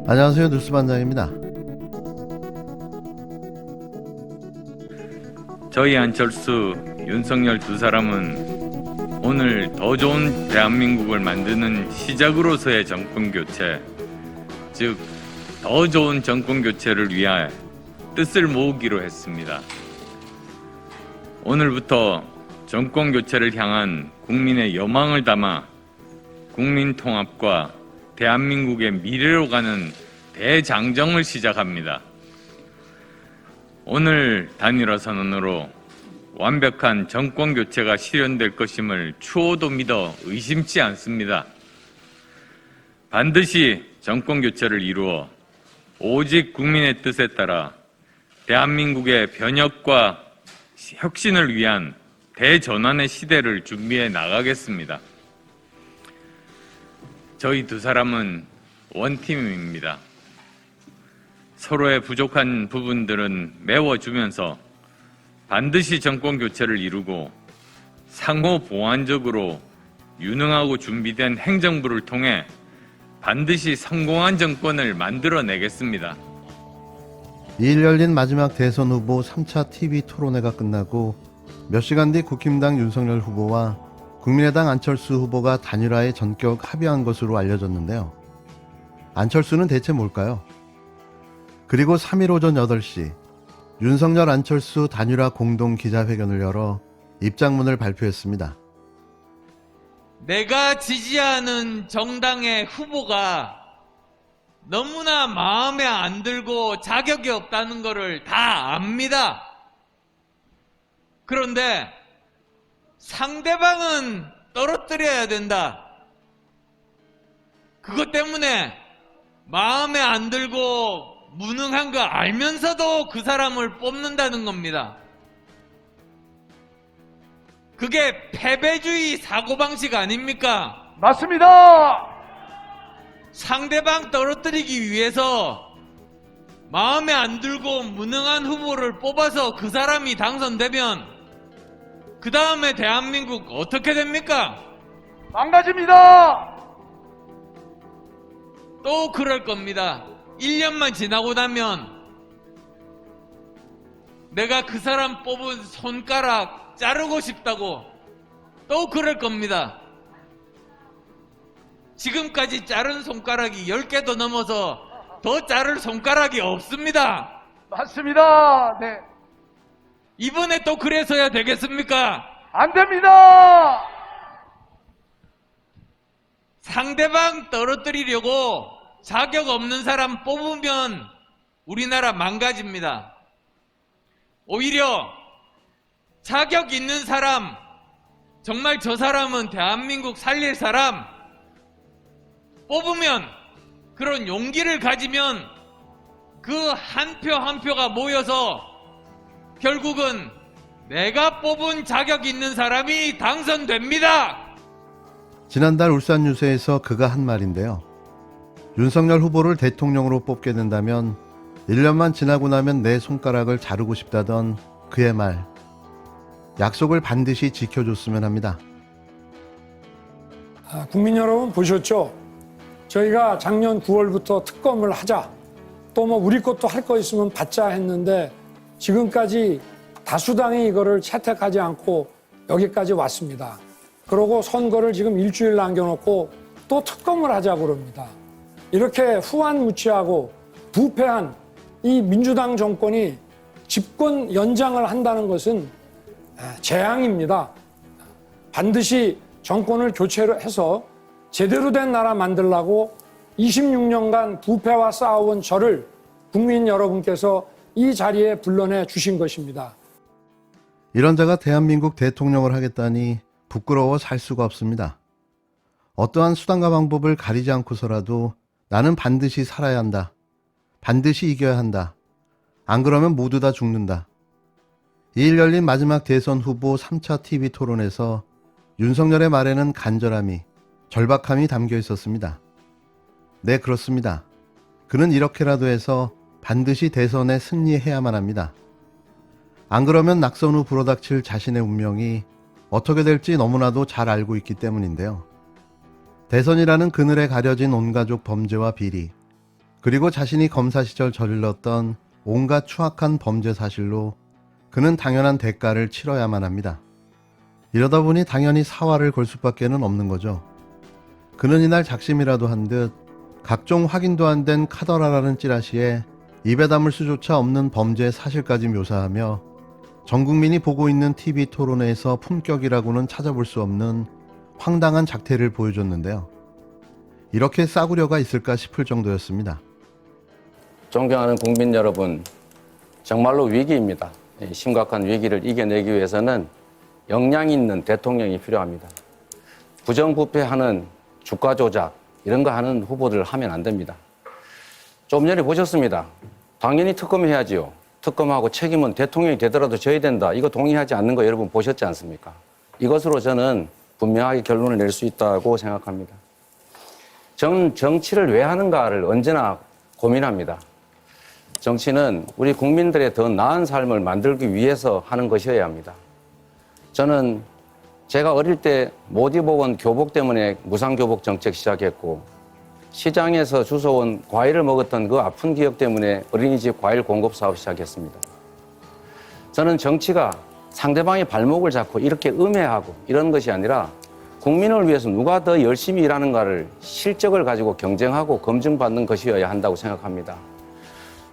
안녕하세요. 뉴스반장입니다. 저희 안철수, 윤석열 두 사람은 오늘 더 좋은 대한민국을 만드는 시작으로서의 정권교체, 즉 더 좋은 정권교체를 위해 뜻을 모으기로 했습니다. 오늘부터 정권교체를 향한 국민의 여망을 담아 국민통합과 대한민국의 미래로 가는 대장정을 시작합니다. 오늘 단일화 선언으로 완벽한 정권 교체가 실현될 것임을 추호도 믿어 의심치 않습니다. 반드시 정권 교체를 이루어 오직 국민의 뜻에 따라 대한민국의 변혁과 혁신을 위한 대전환의 시대를 준비해 나가겠습니다. 저희 두 사람은 원팀입니다. 서로의 부족한 부분들은 메워주면서 반드시 정권 교체를 이루고 상호 보완적으로 유능하고 준비된 행정부를 통해 반드시 성공한 정권을 만들어내겠습니다. 2일 열린 마지막 대선 후보 3차 TV 토론회가 끝나고 몇 시간 뒤 국힘당 윤석열 후보와 국민의당 안철수 후보가 단일화에 전격 합의한 것으로 알려졌는데요. 안철수는 대체 뭘까요? 그리고 3일 오전 8시 윤석열 안철수 단일화 공동 기자회견을 열어 입장문을 발표했습니다. 내가 지지하는 정당의 후보가 너무나 마음에 안 들고 자격이 없다는 것을 다 압니다. 그런데 상대방은 떨어뜨려야 된다. 그것 때문에 마음에 안 들고 무능한 거 알면서도 그 사람을 뽑는다는 겁니다. 그게 패배주의 사고방식 아닙니까? 맞습니다. 상대방 떨어뜨리기 위해서 마음에 안 들고 무능한 후보를 뽑아서 그 사람이 당선되면 그 다음에 대한민국 어떻게 됩니까? 망가집니다. 또 그럴 겁니다. 1년만 지나고 나면 내가 그 사람 뽑은 손가락 자르고 싶다고 또 그럴 겁니다. 지금까지 자른 손가락이 10개도 넘어서 더 자를 손가락이 없습니다. 맞습니다. 네. 이번에 또 그래서야 되겠습니까? 안 됩니다. 상대방 떨어뜨리려고 자격 없는 사람 뽑으면 우리나라 망가집니다. 오히려 자격 있는 사람, 정말 저 사람은 대한민국 살릴 사람 뽑으면, 그런 용기를 가지면 그 한 표 한 표가 모여서 결국은 내가 뽑은 자격 있는 사람이 당선됩니다. 지난달 울산 유세에서 그가 한 말인데요. 윤석열 후보를 대통령으로 뽑게 된다면 1년만 지나고 나면 내 손가락을 자르고 싶다던 그의 말. 약속을 반드시 지켜줬으면 합니다. 국민 여러분 보셨죠? 저희가 작년 9월부터 특검을 하자, 또 뭐 우리 것도 할 거 있으면 받자 했는데 지금까지 다수당이 이거를 채택하지 않고 여기까지 왔습니다. 그러고 선거를 지금 일주일 남겨놓고 또 특검을 하자고 그럽니다. 이렇게 후한무치하고 부패한 이 민주당 정권이 집권 연장을 한다는 것은 재앙입니다. 반드시 정권을 교체해서 제대로 된 나라 만들려고 26년간 부패와 싸워온 저를 국민 여러분께서 이 자리에 불러내 주신 것입니다. 이런 자가 대한민국 대통령을 하겠다니 부끄러워 살 수가 없습니다. 어떠한 수단과 방법을 가리지 않고서라도 나는 반드시 살아야 한다. 반드시 이겨야 한다. 안 그러면 모두 다 죽는다. 2일 열린 마지막 대선 후보 3차 TV 토론에서 윤석열의 말에는 간절함이, 절박함이 담겨 있었습니다. 네, 그렇습니다. 그는 이렇게라도 해서 반드시 대선에 승리해야만 합니다. 안 그러면 낙선 후 불어닥칠 자신의 운명이 어떻게 될지 너무나도 잘 알고 있기 때문인데요. 대선이라는 그늘에 가려진 온가족 범죄와 비리, 그리고 자신이 검사 시절 저질렀던 온갖 추악한 범죄 사실로 그는 당연한 대가를 치러야만 합니다. 이러다 보니 당연히 사활을 걸 수밖에는 없는 거죠. 그는 이날 작심이라도 한 듯 각종 확인도 안 된 카더라라는 찌라시에 입에 담을 수조차 없는 범죄의 사실까지 묘사하며 전 국민이 보고 있는 TV 토론회에서 품격이라고는 찾아볼 수 없는 황당한 작태를 보여줬는데요. 이렇게 싸구려가 있을까 싶을 정도였습니다. 존경하는 국민 여러분, 정말로 위기입니다. 이 심각한 위기를 이겨내기 위해서는 역량 있는 대통령이 필요합니다. 부정부패하는 주가 조작 이런 거 하는 후보들 하면 안 됩니다. 좀 전에 보셨습니다. 당연히 특검해야지요. 특검하고 책임은 대통령이 되더라도 져야 된다. 이거 동의하지 않는 거 여러분 보셨지 않습니까? 이것으로 저는 분명하게 결론을 낼 수 있다고 생각합니다. 저는 정치를 왜 하는가를 언제나 고민합니다. 정치는 우리 국민들의 더 나은 삶을 만들기 위해서 하는 것이어야 합니다. 저는 제가 어릴 때 못 입어본 교복 때문에 무상교복 정책 시작했고 시장에서 주워온 과일을 먹었던 그 아픈 기억 때문에 어린이집 과일 공급 사업 시작했습니다. 저는 정치가 상대방의 발목을 잡고 이렇게 음해하고 이런 것이 아니라 국민을 위해서 누가 더 열심히 일하는가를 실적을 가지고 경쟁하고 검증받는 것이어야 한다고 생각합니다.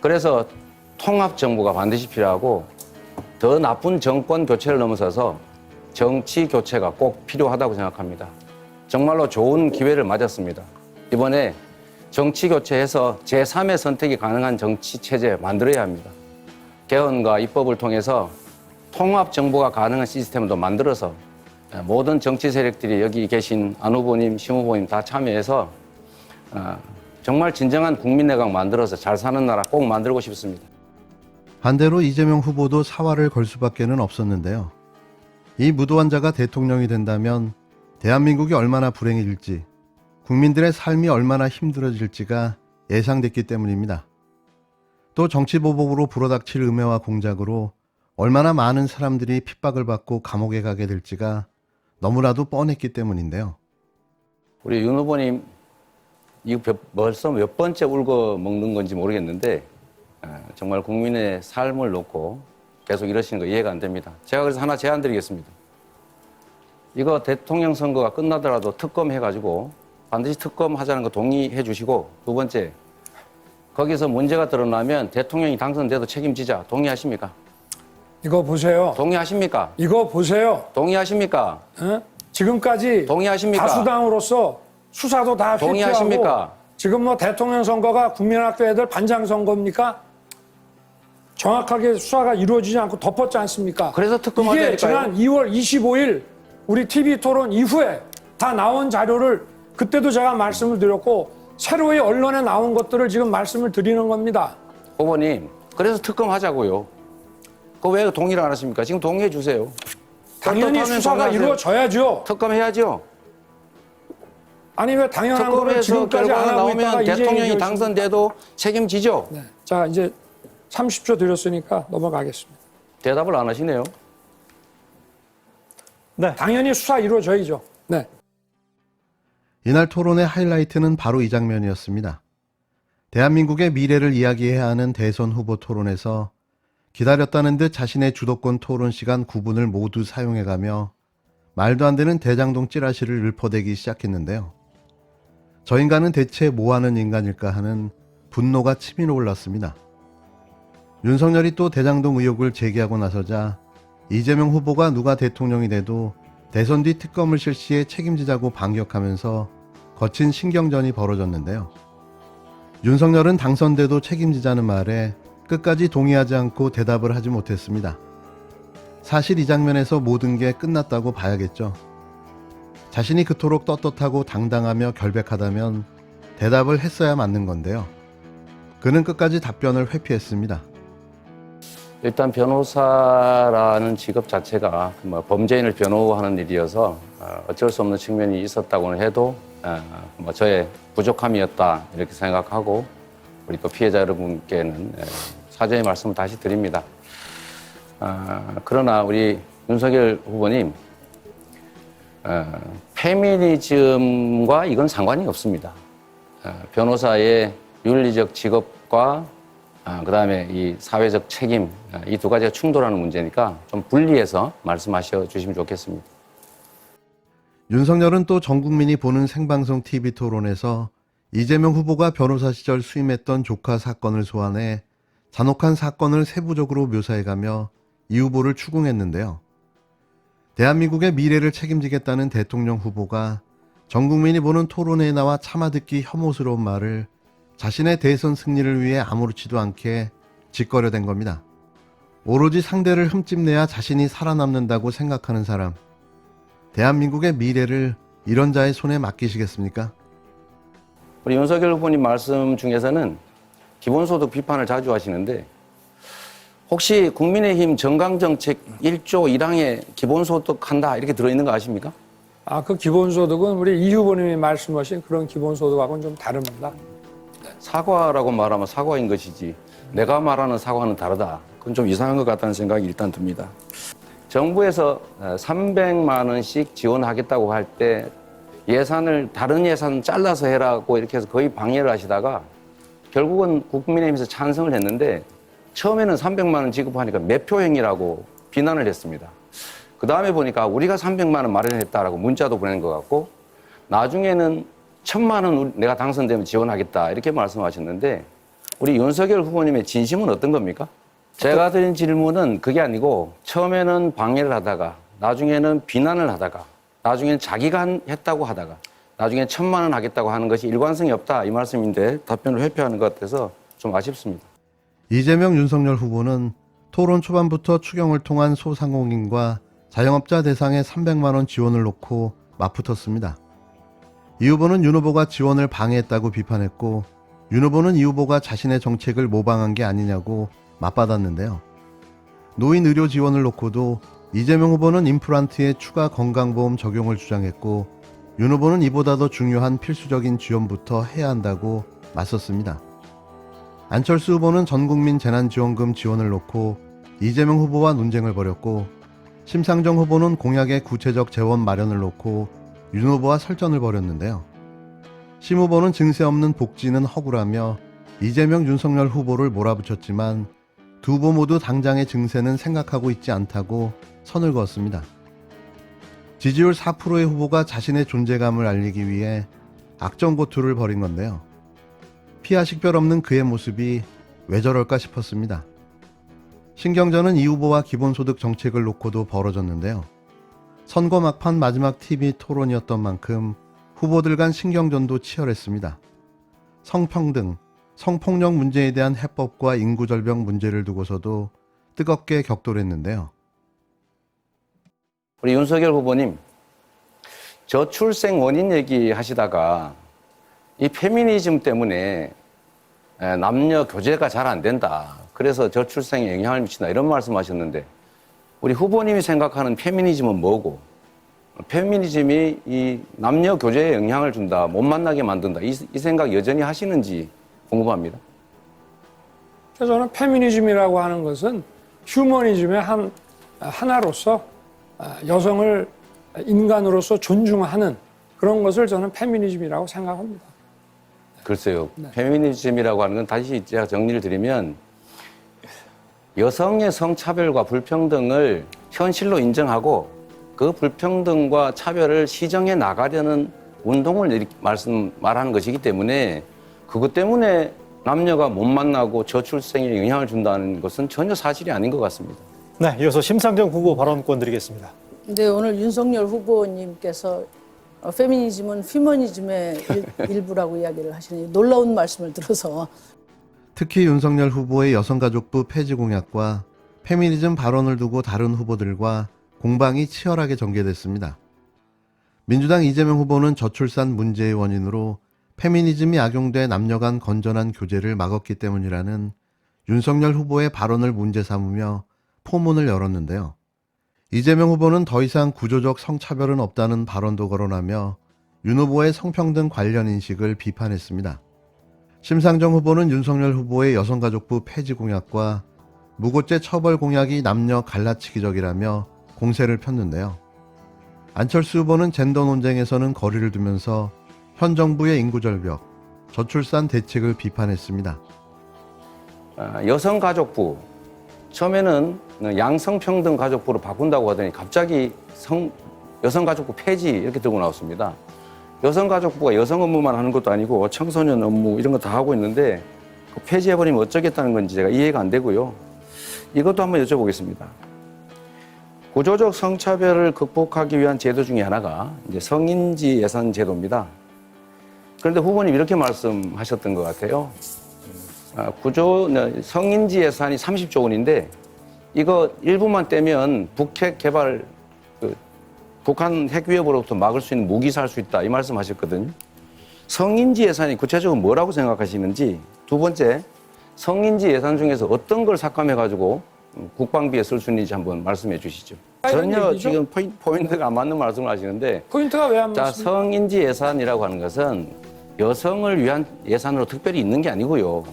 그래서 통합정부가 반드시 필요하고 더 나쁜 정권 교체를 넘어서서 정치 교체가 꼭 필요하다고 생각합니다. 정말로 좋은 기회를 맞았습니다. 이번에 정치 교체해서 제3의 선택이 가능한 정치 체제 만들어야 합니다. 개헌과 입법을 통해서 통합 정부가 가능한 시스템도 만들어서 모든 정치 세력들이 여기 계신 안 후보님, 심 후보님 다 참여해서 정말 진정한 국민내각 만들어서 잘 사는 나라 꼭 만들고 싶습니다. 반대로 이재명 후보도 사활을 걸 수밖에는 없었는데요. 이 무도환자가 대통령이 된다면 대한민국이 얼마나 불행해질지, 국민들의 삶이 얼마나 힘들어질지가 예상됐기 때문입니다. 또 정치보복으로 불어닥칠 음해와 공작으로 얼마나 많은 사람들이 핍박을 받고 감옥에 가게 될지가 너무나도 뻔했기 때문인데요. 우리 윤 후보님 이거 벌써 몇 번째 울고 먹는 건지 모르겠는데 정말 국민의 삶을 놓고 계속 이러시는 거 이해가 안 됩니다. 제가 그래서 하나 제안 드리겠습니다. 이거 대통령 선거가 끝나더라도 특검 해가지고 반드시 특검하자는 거 동의해 주시고, 두 번째, 거기서 문제가 드러나면 대통령이 당선돼도 책임지자. 동의하십니까? 이거 보세요. 동의하십니까? 이거 보세요. 동의하십니까? 지금까지 동의하십니까? 다수당으로서 수사도 다 회피하고 동의하십니까? 지금 뭐 대통령 선거가 국민학교 애들 반장 선거입니까? 정확하게 수사가 이루어지지 않고 덮었지 않습니까? 그래서 특검하자니까요. 이게 지난 2월 25일 우리 TV 토론 이후에 다 나온 자료를 그때도 제가 말씀을 드렸고 새로이 언론에 나온 것들을 지금 말씀을 드리는 겁니다. 후보님, 그래서 특검하자고요. 그거 왜 동의를 안 하십니까? 지금 동의해 주세요. 당연히 답답하면 수사가 동의하세요. 이루어져야죠. 특검해야죠. 아니 왜 당연한 거를 특검에서 지금까지 안 결과가 하고 있다가 나오면 이제 대통령이 얘기하십니까? 당선돼도 책임지죠. 네. 자 이제 30초 드렸으니까 넘어가겠습니다. 대답을 안 하시네요. 네. 당연히 수사 이루어져야죠. 네. 이날 토론의 하이라이트는 바로 이 장면이었습니다. 대한민국의 미래를 이야기해야 하는 대선 후보 토론에서 기다렸다는 듯 자신의 주도권 토론 시간 9분을 모두 사용해가며 말도 안 되는 대장동 찌라시를 읊어대기 시작했는데요. 저 인간은 대체 뭐하는 인간일까 하는 분노가 치밀어 올랐습니다. 윤석열이 또 대장동 의혹을 제기하고 나서자 이재명 후보가 누가 대통령이 돼도 대선 뒤 특검을 실시해 책임지자고 반격하면서 거친 신경전이 벌어졌는데요. 윤석열은 당선돼도 책임지자는 말에 끝까지 동의하지 않고 대답을 하지 못했습니다. 사실 이 장면에서 모든 게 끝났다고 봐야겠죠. 자신이 그토록 떳떳하고 당당하며 결백하다면 대답을 했어야 맞는 건데요. 그는 끝까지 답변을 회피했습니다. 일단 변호사라는 직업 자체가 범죄인을 변호하는 일이어서 어쩔 수 없는 측면이 있었다고는 해도 저의 부족함이었다 이렇게 생각하고 우리 또 피해자 여러분께는 사죄의 말씀을 다시 드립니다. 그러나 우리 윤석열 후보님 페미니즘과 이건 상관이 없습니다. 변호사의 윤리적 직업과 그다음에 이 사회적 책임, 이 두 가지가 충돌하는 문제니까 좀 분리해서 말씀하셔 주시면 좋겠습니다. 윤석열은 또 전 국민이 보는 생방송 TV 토론에서 이재명 후보가 변호사 시절 수임했던 조카 사건을 소환해 잔혹한 사건을 세부적으로 묘사해가며 이 후보를 추궁했는데요. 대한민국의 미래를 책임지겠다는 대통령 후보가 전 국민이 보는 토론회에 나와 참아듣기 혐오스러운 말을 자신의 대선 승리를 위해 아무렇지도 않게 짓거려댄 겁니다. 오로지 상대를 흠집내야 자신이 살아남는다고 생각하는 사람, 대한민국의 미래를 이런 자의 손에 맡기시겠습니까? 우리 윤석열 후보님 말씀 중에서는 기본소득 비판을 자주 하시는데 혹시 국민의힘 정강정책 1조 1항에 기본소득 한다 이렇게 들어있는 거 아십니까? 그 기본소득은 우리 이 후보님이 말씀하신 그런 기본소득하고는 좀 다릅니다. 사과라고 말하면 사과인 것이지 내가 말하는 사과는 다르다. 그건 좀 이상한 것 같다는 생각이 일단 듭니다. 정부에서 300만 원씩 지원하겠다고 할 때 예산을 다른 예산 잘라서 해라고 이렇게 해서 거의 방해를 하시다가 결국은 국민의힘에서 찬성을 했는데 처음에는 300만 원 지급하니까 매표행위라고 비난을 했습니다. 그 다음에 보니까 우리가 300만 원 마련했다라고 문자도 보낸 것 같고 나중에는 1000만 원 내가 당선되면 지원하겠다 이렇게 말씀하셨는데 우리 윤석열 후보님의 진심은 어떤 겁니까? 제가 드린 질문은 그게 아니고 처음에는 방해를 하다가 나중에는 비난을 하다가 나중에는 자기가 했다고 하다가 나중에 1000만 원 하겠다고 하는 것이 일관성이 없다 이 말씀인데 답변을 회피하는 것 같아서 좀 아쉽습니다. 이재명, 윤석열 후보는 토론 초반부터 추경을 통한 소상공인과 자영업자 대상의 300만 원 지원을 놓고 맞붙었습니다. 이 후보는 윤 후보가 지원을 방해했다고 비판했고 윤 후보는 이 후보가 자신의 정책을 모방한 게 아니냐고 맞받았는데요. 노인 의료 지원을 놓고도 이재명 후보는 임플란트의 추가 건강보험 적용을 주장했고 윤 후보는 이보다 더 중요한 필수적인 지원부터 해야 한다고 맞섰습니다. 안철수 후보는 전국민 재난지원금 지원을 놓고 이재명 후보와 논쟁을 벌였고 심상정 후보는 공약의 구체적 재원 마련을 놓고 윤 후보와 설전을 벌였는데요. 심 후보는 증세 없는 복지는 허구라며 이재명, 윤석열 후보를 몰아붙였지만 두 후보 모두 당장의 증세는 생각하고 있지 않다고 선을 그었습니다. 지지율 4%의 후보가 자신의 존재감을 알리기 위해 악정고투를 벌인 건데요. 피하 식별 없는 그의 모습이 왜 저럴까 싶었습니다. 신경전은 이 후보와 기본소득 정책을 놓고도 벌어졌는데요. 선거 막판 마지막 TV 토론이었던 만큼 후보들 간 신경전도 치열했습니다. 성평등, 성폭력 문제에 대한 해법과 인구절벽 문제를 두고서도 뜨겁게 격돌했는데요. 우리 윤석열 후보님 저출생 원인 얘기하시다가 이 페미니즘 때문에 남녀 교제가 잘 안 된다. 그래서 저출생에 영향을 미친다. 이런 말씀하셨는데 우리 후보님이 생각하는 페미니즘은 뭐고 페미니즘이 이 남녀 교제에 영향을 준다. 못 만나게 만든다. 이 생각 여전히 하시는지 궁금합니다. 그래서 저는 페미니즘이라고 하는 것은 휴머니즘의 하나로서 여성을 인간으로서 존중하는 그런 것을 저는 페미니즘이라고 생각합니다. 글쎄요. 페미니즘이라고 하는 건 다시 제가 정리를 드리면 여성의 성차별과 불평등을 현실로 인정하고 그 불평등과 차별을 시정해 나가려는 운동을 말하는 것이기 때문에 그것 때문에 남녀가 못 만나고 저출생에 영향을 준다는 것은 전혀 사실이 아닌 것 같습니다. 네, 이어서 심상정 후보 발언권 드리겠습니다. 네, 오늘 윤석열 후보님께서 페미니즘은 휴머니즘의 일부라고 이야기를 하시는 놀라운 말씀을 들어서 특히 윤석열 후보의 여성가족부 폐지 공약과 페미니즘 발언을 두고 다른 후보들과 공방이 치열하게 전개됐습니다. 민주당 이재명 후보는 저출산 문제의 원인으로 페미니즘이 악용돼 남녀 간 건전한 교제를 막았기 때문이라는 윤석열 후보의 발언을 문제 삼으며 포문을 열었는데요. 이재명 후보는 더 이상 구조적 성차별은 없다는 발언도 거론하며 윤 후보의 성평등 관련 인식을 비판했습니다. 심상정 후보는 윤석열 후보의 여성가족부 폐지 공약과 무고죄 처벌 공약이 남녀 갈라치기적이라며 공세를 폈는데요. 안철수 후보는 젠더 논쟁에서는 거리를 두면서 현 정부의 인구절벽, 저출산 대책을 비판했습니다. 여성가족부, 처음에는 양성평등가족부로 바꾼다고 하더니 갑자기 여성가족부 폐지 이렇게 들고 나왔습니다. 여성가족부가 여성 업무만 하는 것도 아니고 청소년 업무 이런 거 다 하고 있는데 그 폐지해버리면 어쩌겠다는 건지 제가 이해가 안 되고요. 이것도 한번 여쭤보겠습니다. 구조적 성차별을 극복하기 위한 제도 중에 하나가 이제 성인지 예산 제도입니다. 그런데 후보님 이렇게 말씀하셨던 것 같아요. 성인지 예산이 30조 원인데 이거 일부만 떼면 북핵 개발, 북한 핵 위협으로부터 막을 수 있는 무기 살 수 있다 이 말씀하셨거든요. 성인지 예산이 구체적으로 뭐라고 생각하시는지, 두 번째 성인지 예산 중에서 어떤 걸 삭감해가지고 국방비에 쓸 수 있는지 한번 말씀해 주시죠. 전혀 얘기죠? 지금 포인트가 안 맞는 말씀을 하시는데, 포인트가 왜 안 자, 맞습니까? 성인지 예산이라고 하는 것은 여성을 위한 예산으로 특별히 있는 게 아니고요.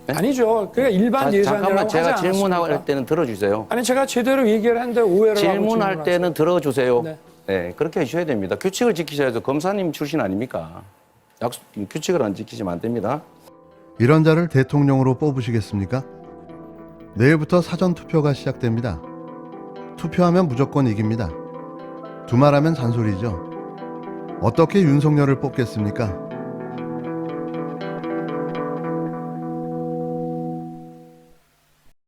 아니죠. 그러니까 일반 예산이라고 잠깐만 제가 하지 질문할 않았습니까? 때는 들어주세요. 아니 제가 제대로 얘기를 했는데 오해를 하고 질문할 질문하세요. 때는 들어주세요. 네. 네, 그렇게 하셔야 됩니다. 규칙을 지키셔야죠. 검사님 출신 아닙니까? 규칙을 안 지키시면 안 됩니다. 이런 자를 대통령으로 뽑으시겠습니까? 내일부터 사전투표가 시작됩니다. 투표하면 무조건 이깁니다. 두말하면 잔소리죠. 어떻게 윤석열을 뽑겠습니까?